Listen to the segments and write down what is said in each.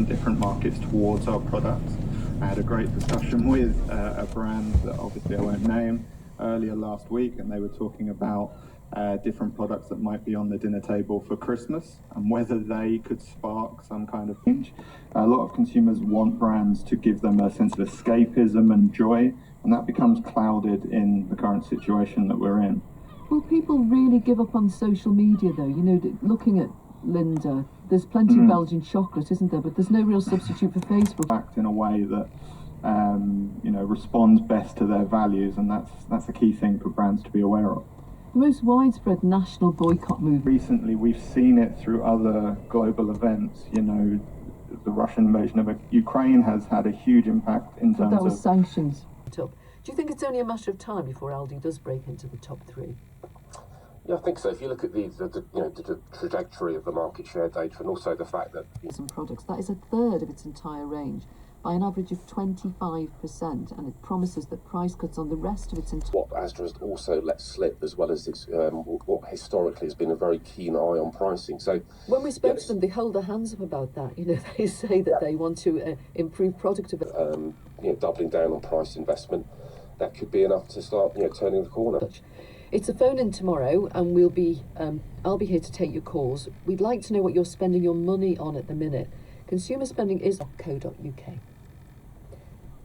in different markets towards our products. I had a great discussion with a brand that obviously I won't name earlier last week, and they were talking about different products that might be on the dinner table for Christmas and whether they could spark some kind of change. A lot of consumers want brands to give them a sense of escapism and joy, and that becomes clouded in the current situation that we're in. Will people really give up on social media though? You know, looking at Linda, there's plenty of Belgian chocolate, isn't there? But there's no real substitute for Facebook. Act in a way that responds best to their values, and that's a key thing for brands to be aware of. The most widespread national boycott movement. Recently, we've seen it through other global events. You know, the Russian invasion of Ukraine has had a huge impact in terms of... That was sanctions. Do you think it's only a matter of time before Aldi does break into the top three? Yeah, I think so. If you look at the trajectory of the market share data, and also the fact that some products, that is a third of its entire range, by an average of 25%, and it promises that price cuts on the rest of its entire... What Asda has also let slip, as well as its, what historically has been a very keen eye on pricing. So when we spoke to them, they hold their hands up about that. You know, they say that they want to improve product availability. Doubling down on price investment, that could be enough to start, turning the corner. It's a phone in tomorrow, and I'll be here to take your calls. We'd like to know what you're spending your money on at the minute. Consumer spending is .co.uk.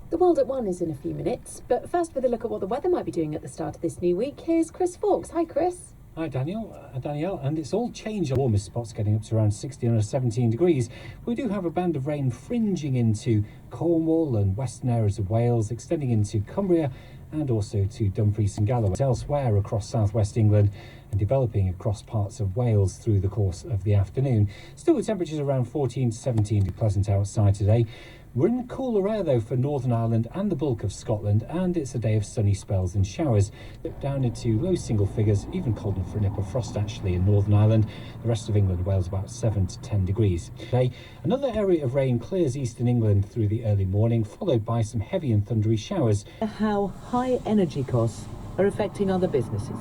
The World at 1 is in a few minutes, but first with a look at what the weather might be doing at the start of this new week, here's Chris Fawkes. Hi, Chris. Hi, Danielle, and it's all changed. The warmest spots getting up to around 16 or 17 degrees. We do have a band of rain fringing into Cornwall and western areas of Wales, extending into Cumbria and also to Dumfries and Galloway. Elsewhere across southwest England and developing across parts of Wales through the course of the afternoon. Still with temperatures around 14 to 17, pleasant outside today. We're in cooler air though for Northern Ireland and the bulk of Scotland, and it's a day of sunny spells and showers. Down into low single figures, even colder for a nip of frost actually in Northern Ireland. The rest of England, Wales, about 7 to 10 degrees. Today, another area of rain clears eastern England through the early morning, followed by some heavy and thundery showers. How high energy costs are affecting other businesses.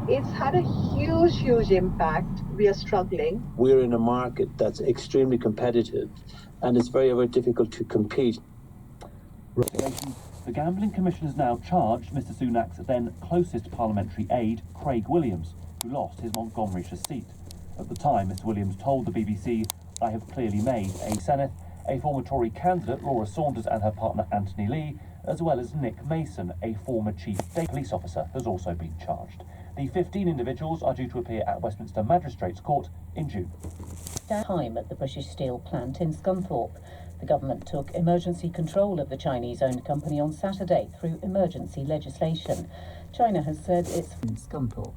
It's had a huge impact. We are struggling. We're in a market that's extremely competitive, and it's very, very difficult to compete. The Gambling Commission has now charged Mr Sunak's then closest parliamentary aide, Craig Williams, who lost his Montgomeryshire seat. At the time, Mr Williams told the BBC, "I have clearly made a Senate." A former Tory candidate, Laura Saunders, and her partner Anthony Lee, as well as Nick Mason, a former chief state police officer, has also been charged. The 15 individuals are due to appear at Westminster Magistrates Court in June. Time at the British Steel plant in Scunthorpe. The government took emergency control of the Chinese-owned company on Saturday through emergency legislation. China has said it's in Scunthorpe.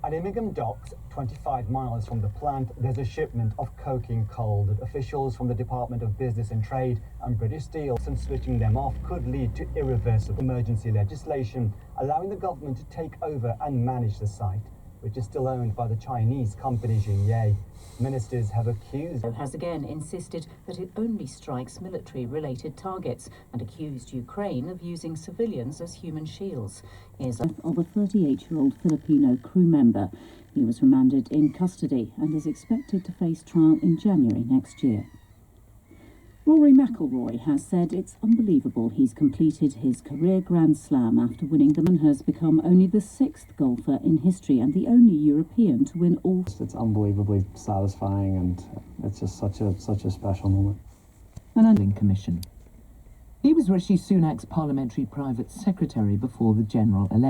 At Immingham Docks, 25 miles from the plant, there's a shipment of coking coal that officials from the Department of Business and Trade and British Steel, and switching them off could lead to irreversible emergency legislation, allowing the government to take over and manage the site, which is still owned by the Chinese company Xinye. Ministers have accused... has again insisted that it only strikes military-related targets and accused Ukraine of using civilians as human shields. Here's of a 38-year-old Filipino crew member. He was remanded in custody and is expected to face trial in January next year. Rory McIlroy has said it's unbelievable he's completed his career Grand Slam after winning them, and has become only the 6th golfer in history and the only European to win all. It's unbelievably satisfying, and it's just such a special moment. An Commission. He was Rishi Sunak's parliamentary private secretary before the general election.